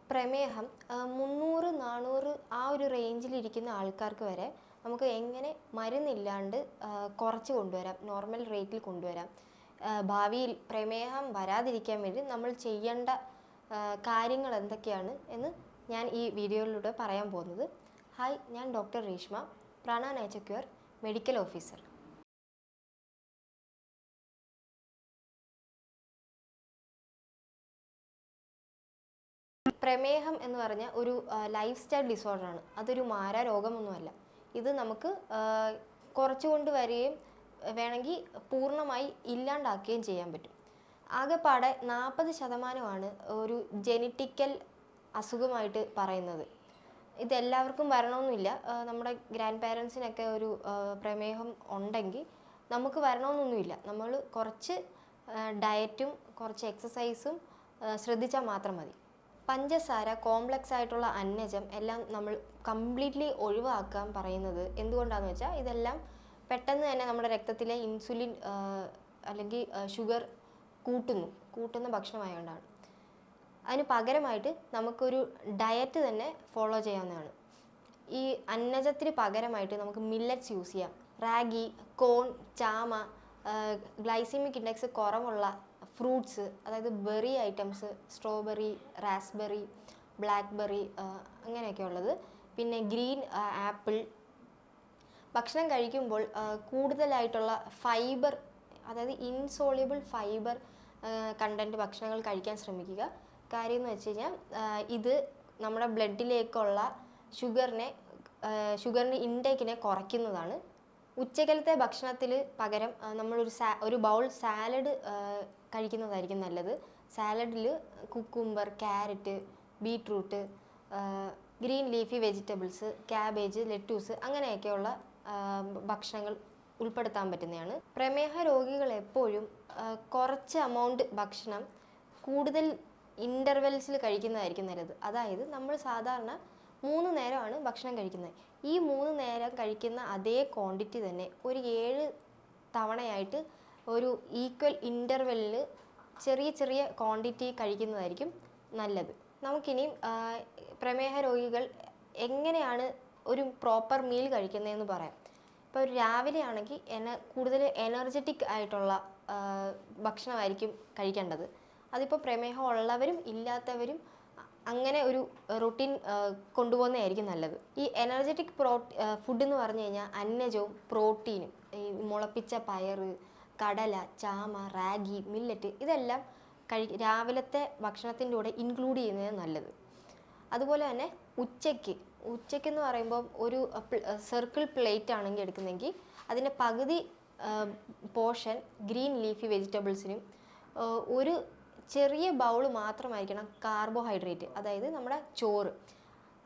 പ്രമേഹം 300, 400 ആ ഒരു റേഞ്ചിലിരിക്കുന്ന ആൾക്കാർക്ക് വരെ നമുക്ക് എങ്ങനെ മരുന്നില്ലാണ്ട് കുറച്ച് കൊണ്ടുവരാം, നോർമൽ റേറ്റിൽ കൊണ്ടുവരാം. ഭാവിയിൽ പ്രമേഹം വരാതിരിക്കാൻ വേണ്ടി നമ്മൾ ചെയ്യേണ്ട കാര്യങ്ങൾ എന്തൊക്കെയാണ് എന്ന് ഞാൻ ഈ വീഡിയോയിലൂടെ പറയാൻ പോകുന്നത്. ഹായ്, ഞാൻ ഡോക്ടർ രേഷ്മ, പ്രാണ നേച്ചർ ക്യൂർ മെഡിക്കൽ ഓഫീസർ. പ്രമേഹം എന്ന് പറഞ്ഞാൽ ഒരു ലൈഫ് സ്റ്റൈൽ ഡിസോർഡറാണ്. അതൊരു മാരാരോഗമൊന്നുമല്ല. ഇത് നമുക്ക് കുറച്ചുകൊണ്ട് വരികയും വേണമെങ്കിൽ പൂർണ്ണമായി ഇല്ലാണ്ടാക്കുകയും ചെയ്യാൻ പറ്റും. ആകെപ്പാടെ 40% ഒരു ജെനറ്റിക്കൽ അസുഖമായിട്ട് പറയുന്നത്. ഇതെല്ലാവർക്കും വരണമെന്നില്ല. നമ്മുടെ ഗ്രാൻഡ് പാരൻസിനൊക്കെ ഒരു പ്രമേഹം ഉണ്ടെങ്കിൽ നമുക്ക് വരണമെന്നൊന്നുമില്ല. നമ്മൾ കുറച്ച് ഡയറ്റും കുറച്ച് എക്സസൈസും ശ്രദ്ധിച്ചാൽ മാത്രം മതി. പഞ്ചസാര, കോംപ്ലക്സ് ആയിട്ടുള്ള അന്നജം എല്ലാം നമ്മൾ കംപ്ലീറ്റ്ലി ഒഴിവാക്കാൻ പറയുന്നത് എന്തുകൊണ്ടാണെന്ന് വെച്ചാൽ ഇതെല്ലാം പെട്ടെന്ന് തന്നെ നമ്മുടെ രക്തത്തിലെ ഇൻസുലിൻ അല്ലെങ്കിൽ ഷുഗർ കൂട്ടുന്ന ഭക്ഷണമായതുകൊണ്ടാണ്. അതിന് പകരമായിട്ട് നമുക്കൊരു ഡയറ്റ് തന്നെ ഫോളോ ചെയ്യാവുന്നതാണ്. ഈ അന്നജത്തിന് പകരമായിട്ട് നമുക്ക് മില്ലറ്റ്സ് യൂസ് ചെയ്യാം. റാഗി, കോൺ, ചാമ, ഗ്ലൈസിമിക് ഇൻഡെക്സ് കുറവുള്ള ഫ്രൂട്ട്സ്, അതായത് berry items, strawberry, raspberry, blackberry, അങ്ങനെയൊക്കെ ഉള്ളത്. പിന്നെ ഗ്രീൻ ആപ്പിൾ. ഭക്ഷണം കഴിക്കുമ്പോൾ കൂടുതലായിട്ടുള്ള ഫൈബർ, അതായത് ഇൻസോളിബിൾ ഫൈബർ കണ്ടൻറ്റ് ഭക്ഷണങ്ങൾ കഴിക്കാൻ ശ്രമിക്കുക. കാര്യം എന്ന് വെച്ച് കഴിഞ്ഞാൽ ഇത് നമ്മുടെ ബ്ലഡിലേക്കുള്ള ഷുഗറിൻ്റെ ഇൻടേക്കിനെ കുറയ്ക്കുന്നതാണ്. ഉച്ചക്കലത്തെ ഭക്ഷണത്തിൽ പകരം ഒരു ബൗൾ സാലഡ് കഴിക്കുന്നതായിരിക്കും നല്ലത്. സാലഡിൽ cucumber, carrot, beetroot, green leafy vegetables, cabbage, lettuce അങ്ങനെയൊക്കെയുള്ള ഭക്ഷണങ്ങൾ ഉൾപ്പെടുത്താൻ പറ്റുന്നതാണ്. പ്രമേഹ രോഗികൾ എപ്പോഴും കുറച്ച് എമൗണ്ട് ഭക്ഷണം കൂടുതൽ ഇൻ്റർവെൽസിൽ കഴിക്കുന്നതായിരിക്കും നല്ലത്. അതായത് നമ്മൾ സാധാരണ 3 നേരമാണ് ഭക്ഷണം കഴിക്കുന്നത്. ഈ 3 നേരം കഴിക്കുന്ന അതേ ക്വാണ്ടിറ്റി തന്നെ ഒരു 7 തവണയായിട്ട് ഒരു ഈക്വൽ ഇൻ്റർവെല്ലിൽ ചെറിയ ചെറിയ ക്വാണ്ടിറ്റി കഴിക്കുന്നതായിരിക്കും നല്ലത്. നമുക്കിനി പ്രമേഹ രോഗികൾ എങ്ങനെയാണ് ഒരു പ്രോപ്പർ മീൽ കഴിക്കുന്നതെന്ന് പറയാം. ഇപ്പോൾ രാവിലെ ആണെങ്കിൽ കൂടുതൽ എനർജറ്റിക് ആയിട്ടുള്ള ഭക്ഷണമായിരിക്കും കഴിക്കേണ്ടത്. അതിപ്പോൾ പ്രമേഹം ഉള്ളവരും ഇല്ലാത്തവരും അങ്ങനെ ഒരു റൊട്ടീൻ കൊണ്ടുപോകുന്നതായിരിക്കും നല്ലത്. ഈ എനർജറ്റിക് ഫുഡ് എന്ന് പറഞ്ഞു കഴിഞ്ഞാൽ അന്നജവും പ്രോട്ടീനും, ഈ മുളപ്പിച്ച പയറ്, കടല, ചാമ, റാഗി, മില്ലറ്റ് ഇതെല്ലാം രാവിലത്തെ ഭക്ഷണത്തിൻ്റെ കൂടെ ഇൻക്ലൂഡ് ചെയ്യുന്നത് നല്ലത്. അതുപോലെ തന്നെ ഉച്ചയ്ക്കെന്ന് പറയുമ്പോൾ ഒരു സർക്കിൾ പ്ലേറ്റ് ആണെങ്കിൽ എടുക്കുന്നെങ്കിൽ അതിൻ്റെ പകുതി പോർഷൻ ഗ്രീൻ ലീഫി വെജിറ്റബിൾസിനും ഒരു ചെറിയ ബൗൾ മാത്രമായിരിക്കണം കാർബോഹൈഡ്രേറ്റ്, അതായത് നമ്മുടെ ചോറ്.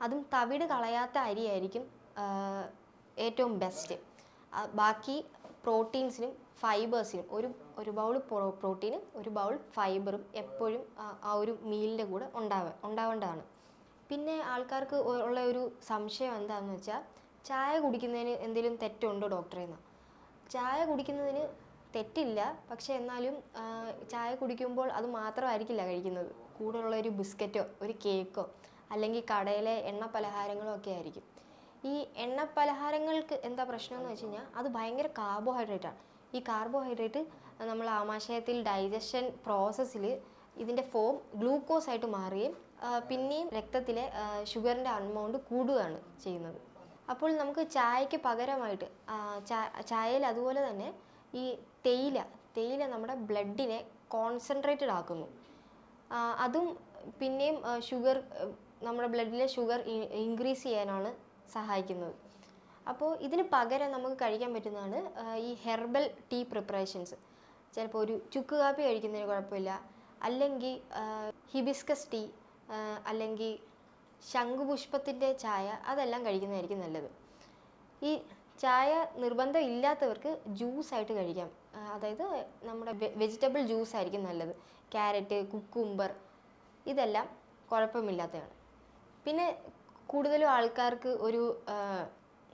അതും തവിട് കളയാത്ത അരിയായിരിക്കും ഏറ്റവും ബെസ്റ്റ്. ബാക്കി പ്രോട്ടീൻസിനും ഫൈബേഴ്സിനും ഒരു ബൗൾ പ്രോട്ടീനും ഒരു ബൗൾ ഫൈബറും എപ്പോഴും ആ ഒരു മീലിൻ്റെ കൂടെ ഉണ്ടാവേണ്ടതാണ്. പിന്നെ ആൾക്കാർക്ക് ഉള്ള ഒരു സംശയം എന്താണെന്ന് വെച്ചാൽ, ചായ കുടിക്കുന്നതിന് എന്തെങ്കിലും തെറ്റുണ്ടോ ഡോക്ടറെ എന്ന്. ചായ കുടിക്കുന്നതിന് തെറ്റില്ല, പക്ഷെ എന്നാലും ചായ കുടിക്കുമ്പോൾ അത് മാത്രമായിരിക്കില്ല കഴിക്കുന്നത്. കൂടെയുള്ള ഒരു ബിസ്ക്കറ്റോ ഒരു കേക്കോ അല്ലെങ്കിൽ കടയിലെ എണ്ണ പലഹാരങ്ങളോ ഒക്കെ ആയിരിക്കും. ഈ എണ്ണ പലഹാരങ്ങൾക്ക് എന്താ പ്രശ്നമെന്ന് വെച്ച് കഴിഞ്ഞാൽ അത് ഭയങ്കര കാർബോഹൈഡ്രേറ്റാണ്. ഈ കാർബോഹൈഡ്രേറ്റ് നമ്മൾ ആമാശയത്തിൽ ഡൈജഷൻ പ്രോസസ്സിൽ ഇതിൻ്റെ ഫോം ഗ്ലൂക്കോസ് ആയിട്ട് മാറുകയും പിന്നെയും രക്തത്തിലെ ഷുഗറിൻ്റെ അമൗണ്ട് കൂടുകയാണ് ചെയ്യുന്നത്. അപ്പോൾ നമുക്ക് ചായക്ക് പകരമായിട്ട് ചായയിൽ അതുപോലെ തന്നെ ഈ തേയില നമ്മുടെ ബ്ലഡിനെ കോൺസെൻട്രേറ്റഡ് ആക്കുന്നു. അതും പിന്നെയും നമ്മുടെ ബ്ലഡിലെ ഷുഗർ ഇൻക്രീസ് ചെയ്യാനാണ് സഹായിക്കുന്നത്. അപ്പോൾ ഇതിന് പകരം നമുക്ക് കഴിക്കാൻ പറ്റുന്നതാണ് ഈ ഹെർബൽ ടീ പ്രിപ്പറേഷൻസ്. ചിലപ്പോൾ ഒരു ചുക്ക് കാപ്പി കഴിക്കുന്നതിന് കുഴപ്പമില്ല, അല്ലെങ്കിൽ ഹിബിസ്കസ് ടീ, അല്ലെങ്കിൽ ശംഖുപുഷ്പത്തിൻ്റെ ചായ, അതെല്ലാം കഴിക്കുന്നതായിരിക്കും നല്ലത്. ഈ ചായ നിർബന്ധം ഇല്ലാത്തവർക്ക് ജ്യൂസായിട്ട് കഴിക്കാം. അതായത് നമ്മുടെ വെജിറ്റബിൾ ജ്യൂസ് ആയിരിക്കും നല്ലത്. ക്യാരറ്റ്, കുക്കുംബർ ഇതെല്ലാം കുഴപ്പമില്ലാത്തതാണ്. പിന്നെ കൂടുതലും ആൾക്കാർക്ക് ഒരു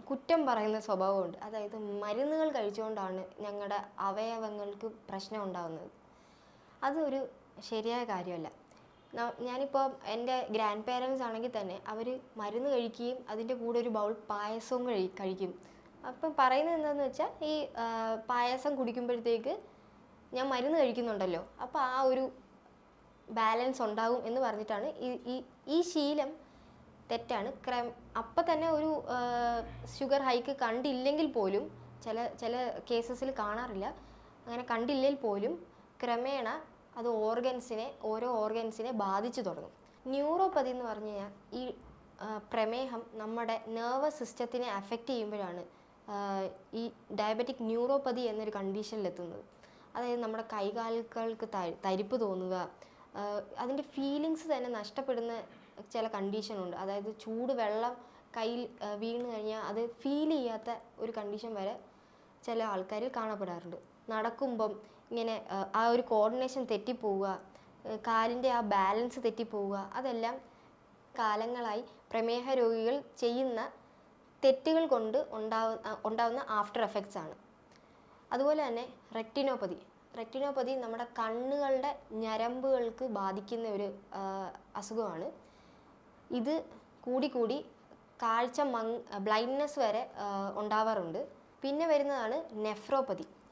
കുറ്റം പറയുന്ന സ്വഭാവമുണ്ട്. അതായത് മരുന്നുകൾ കഴിച്ചുകൊണ്ടാണ് ഞങ്ങളുടെ അവയവങ്ങൾക്ക് പ്രശ്നം ഉണ്ടാകുന്നത്. അതൊരു ശരിയായ കാര്യമല്ല. ഞാനിപ്പോൾ എൻ്റെ ഗ്രാൻഡ് പേരൻസ് ആണെങ്കിൽ തന്നെ അവർ മരുന്ന് കഴിക്കുകയും അതിൻ്റെ കൂടെ ഒരു ബൗൾ പായസവും കഴിക്കും. അപ്പം പറയുന്നത് എന്താണെന്ന് വെച്ചാൽ ഈ പായസം കുടിക്കുമ്പോഴത്തേക്ക് ഞാൻ മരുന്ന് കഴിക്കുന്നുണ്ടല്ലോ, അപ്പോൾ ആ ഒരു ബാലൻസ് ഉണ്ടാകും എന്ന് പറഞ്ഞിട്ടാണ് ഈ ശീലം തെറ്റാണ്. അപ്പം തന്നെ ഒരു ഷുഗർ ഹൈക്ക് കണ്ടില്ലെങ്കിൽ പോലും ചില കേസസിൽ കാണാറില്ല, അങ്ങനെ കണ്ടില്ലെങ്കിൽ പോലും ക്രമേണ അത് ഓരോ ഓർഗൻസിനെ ബാധിച്ചു തുടങ്ങും. ന്യൂറോപ്പതി എന്ന് പറഞ്ഞു കഴിഞ്ഞാൽ ഈ പ്രമേഹം നമ്മുടെ നെർവസ് സിസ്റ്റത്തിനെ അഫക്റ്റ് ചെയ്യുമ്പോഴാണ് ഈ ഡയബറ്റിക് ന്യൂറോപ്പതി എന്നൊരു കണ്ടീഷനിലെത്തുന്നത്. അതായത് നമ്മുടെ കൈകാലുകൾക്ക് തരിപ്പ് തോന്നുക, അതിൻ്റെ ഫീലിങ്സ് തന്നെ നഷ്ടപ്പെടുന്ന ചില കണ്ടീഷനുണ്ട്. അതായത് ചൂടുവെള്ളം കയ്യിൽ വീണ് കഴിഞ്ഞാൽ അത് ഫീൽ ചെയ്യാത്ത ഒരു കണ്ടീഷൻ വരെ ചില ആൾക്കാരിൽ കാണപ്പെടാറുണ്ട്. നടക്കുമ്പം ഇങ്ങനെ ആ ഒരു കോർഡിനേഷൻ തെറ്റിപ്പോവുക, കാലിൻ്റെ ആ ബാലൻസ് തെറ്റിപ്പോവുക, അതെല്ലാം കാലങ്ങളായി പ്രമേഹ രോഗികൾ ചെയ്യുന്ന തെറ്റുകൾ കൊണ്ട് ഉണ്ടാവുന്ന ആഫ്റ്റർ എഫക്ട്സ് ആണ്. അതുപോലെ തന്നെ റെറ്റിനോപ്പതി നമ്മുടെ കണ്ണുകളുടെ ഞരമ്പുകൾക്ക് ബാധിക്കുന്ന ഒരു അസുഖമാണ്. ഇത് കൂടി കാഴ്ച ബ്ലൈൻഡ്നെസ് വരെ ഉണ്ടാവാറുണ്ട്. പിന്നെ വരുന്നതാണ്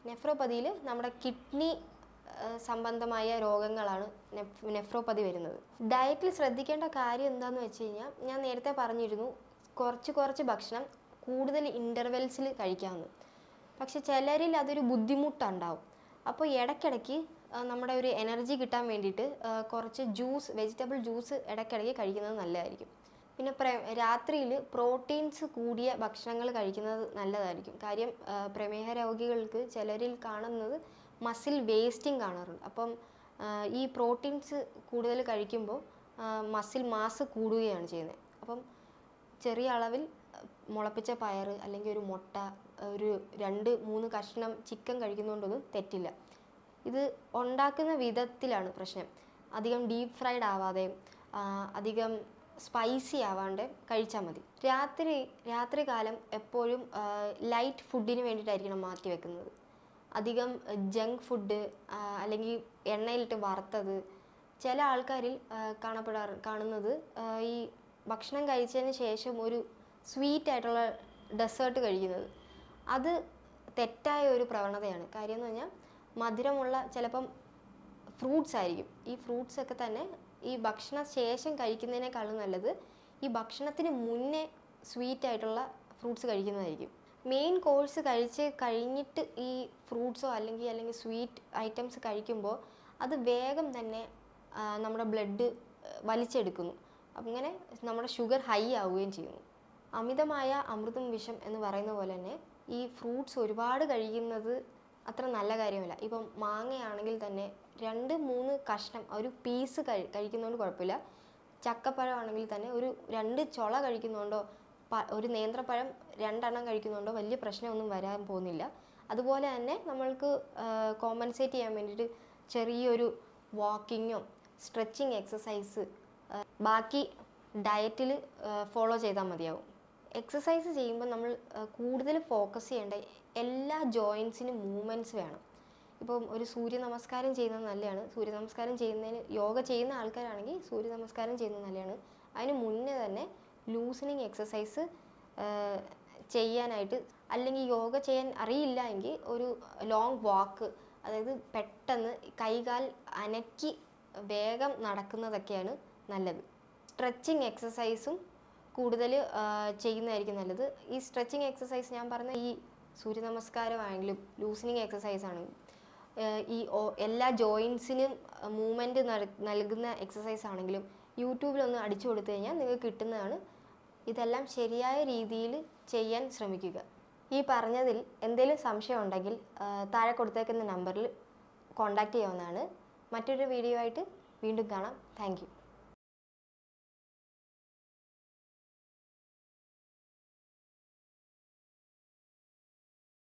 നെഫ്രോപ്പതിയിൽ നമ്മുടെ കിഡ്നി സംബന്ധമായ രോഗങ്ങളാണ് നെഫ്രോപ്പതി വരുന്നത്. ഡയറ്റിൽ ശ്രദ്ധിക്കേണ്ട കാര്യം എന്താണെന്ന് വെച്ച് കഴിഞ്ഞാൽ, ഞാൻ നേരത്തെ പറഞ്ഞിരുന്നു കുറച്ച് ഭക്ഷണം കൂടുതൽ ഇൻ്റർവെൽസിൽ കഴിക്കാമെന്ന്. പക്ഷെ ചിലരിൽ അതൊരു ബുദ്ധിമുട്ടുണ്ടാവും. അപ്പോൾ ഇടയ്ക്കിടയ്ക്ക് നമ്മുടെ ഒരു എനർജി കിട്ടാൻ വേണ്ടിയിട്ട് കുറച്ച് വെജിറ്റബിൾ ജ്യൂസ് ഇടയ്ക്കിടയ്ക്ക് കഴിക്കുന്നത് നല്ലതായിരിക്കും. പിന്നെ രാത്രിയിൽ പ്രോട്ടീൻസ് കൂടിയ ഭക്ഷണങ്ങൾ കഴിക്കുന്നത് നല്ലതായിരിക്കും. കാര്യം പ്രമേഹ രോഗികൾക്ക് ചിലരിൽ കാണുന്നത് മസിൽ വേസ്റ്റിംഗ് കാണാറുണ്ട്. അപ്പം ഈ പ്രോട്ടീൻസ് കൂടുതൽ കഴിക്കുമ്പോൾ മസിൽ മാസ് കൂടുകയാണ് ചെയ്യുന്നത്. അപ്പം ചെറിയ അളവിൽ മുളപ്പിച്ച പയർ അല്ലെങ്കിൽ ഒരു മുട്ട, ഒരു 2-3 കഷ്ണം ചിക്കൻ കഴിക്കുന്നതുകൊണ്ടൊന്നും തെറ്റില്ല. ഇത് ഉണ്ടാക്കുന്ന വിധത്തിലാണ് പ്രശ്നം. അധികം ഡീപ്പ് ഫ്രൈഡ് ആവാതെ അധികം സ്പൈസി ആവാണ്ട് കഴിച്ചാൽ മതി. രാത്രി കാലം എപ്പോഴും ലൈറ്റ് ഫുഡിന് വേണ്ടിയിട്ടായിരിക്കണം മാറ്റി വെക്കുന്നത്. അധികം ജങ്ക് ഫുഡ് അല്ലെങ്കിൽ എണ്ണയിലിട്ട് വറുത്തത്, ചില ആൾക്കാരിൽ കാണുന്നത് ഈ ഭക്ഷണം കഴിച്ചതിന് ശേഷം ഒരു സ്വീറ്റ് ആയിട്ടുള്ള ഡെസേർട്ട് കഴിക്കുന്നത്. അത് തെറ്റായ ഒരു പ്രവണതയാണ്. കാര്യം എന്ന് പറഞ്ഞാൽ മധുരമുള്ള ചിലപ്പം ഫ്രൂട്ട്സ് ആയിരിക്കും. ഈ ഫ്രൂട്ട്സ് ഒക്കെ തന്നെ ഈ ഭക്ഷണ ശേഷം കഴിക്കുന്നതിനേക്കാളും നല്ലത് ഈ ഭക്ഷണത്തിന് മുന്നേ സ്വീറ്റ് ആയിട്ടുള്ള ഫ്രൂട്ട്സ് കഴിക്കുന്നതായിരിക്കും. മെയിൻ കോഴ്സ് കഴിഞ്ഞിട്ട് ഈ ഫ്രൂട്ട്സോ അല്ലെങ്കിൽ സ്വീറ്റ് ഐറ്റംസ് കഴിക്കുമ്പോൾ അത് വേഗം തന്നെ നമ്മുടെ ബ്ലഡ് വലിച്ചെടുക്കുന്നു. അങ്ങനെ നമ്മുടെ ഷുഗർ ഹൈ ആവുകയും ചെയ്യുന്നു. അമിതമായ അമൃതും വിഷം എന്ന് പറയുന്ന പോലെ തന്നെ ഈ ഫ്രൂട്ട്സ് ഒരുപാട് കഴിക്കുന്നത് അത്ര നല്ല കാര്യമല്ല. ഇപ്പം മാങ്ങയാണെങ്കിൽ തന്നെ 2-3 കഷ്ണം ഒരു പീസ് കഴിക്കുന്നതുകൊണ്ട് കുഴപ്പമില്ല. ചക്കപ്പഴം ആണെങ്കിൽ തന്നെ ഒരു 2 ചുള കഴിക്കുന്നതുകൊണ്ടോ ഒരു നേന്ത്രപ്പഴം 2 എണ്ണം കഴിക്കുന്നതുകൊണ്ടോ വലിയ പ്രശ്നമൊന്നും വരാൻ പോകുന്നില്ല. അതുപോലെ തന്നെ നമ്മൾക്ക് കോമ്പൻസേറ്റ് ചെയ്യാൻ വേണ്ടിയിട്ട് ചെറിയൊരു വാക്കിങ്ങോ സ്ട്രെച്ചിങ് എക്സസൈസ് ബാക്കി ഡയറ്റിൽ ഫോളോ ചെയ്താൽ മതിയാവും. എക്സസൈസ് ചെയ്യുമ്പോൾ നമ്മൾ കൂടുതൽ ഫോക്കസ് ചെയ്യേണ്ട എല്ലാ ജോയിൻസിനും മൂവ്മെൻറ്റ്സ് വേണം. ഇപ്പം ഒരു സൂര്യ നമസ്കാരം ചെയ്യുന്നത് നല്ലതാണ്. സൂര്യ നമസ്കാരം ചെയ്യുന്നതിന് യോഗ ചെയ്യുന്ന ആൾക്കാരാണെങ്കിൽ സൂര്യ നമസ്കാരം ചെയ്യുന്നത് നല്ലതാണ്. അതിന് മുന്നേ തന്നെ ലൂസനിങ് എക്സസൈസ് ചെയ്യാനായിട്ട്, അല്ലെങ്കിൽ യോഗ ചെയ്യാൻ അറിയില്ല എങ്കിൽ ഒരു ലോങ് വാക്ക്, അതായത് പെട്ടെന്ന് കൈകാൽ അനക്കി വേഗം നടക്കുന്നതൊക്കെയാണ് നല്ലത്. സ്ട്രെച്ചിങ് എക്സസൈസും കൂടുതൽ ചെയ്യുന്നതായിരിക്കും നല്ലത്. ഈ സ്ട്രെച്ചിങ് എക്സസൈസ് ഞാൻ പറഞ്ഞ ഈ സൂര്യ നമസ്കാരമാണെങ്കിലും ലൂസനിങ് എക്സസൈസ് ആണെങ്കിലും ഈ എല്ലാ ജോയിൻസിനും മൂവ്മെൻറ്റ് നൽകുന്ന എക്സസൈസ് ആണെങ്കിലും യൂട്യൂബിലൊന്ന് അടിച്ചു കൊടുത്തു കഴിഞ്ഞാൽ നിങ്ങൾക്ക് കിട്ടുന്നതാണ്. ഇതെല്ലാം ശരിയായ രീതിയിൽ ചെയ്യാൻ ശ്രമിക്കുക. ഈ പറഞ്ഞതിൽ എന്തെങ്കിലും സംശയം ഉണ്ടെങ്കിൽ താഴെ കൊടുത്തേക്കുന്ന നമ്പറിൽ കോൺടാക്റ്റ് ചെയ്യാവുന്നതാണ്. മറ്റൊരു വീഡിയോ ആയിട്ട് വീണ്ടും കാണാം. Thank you.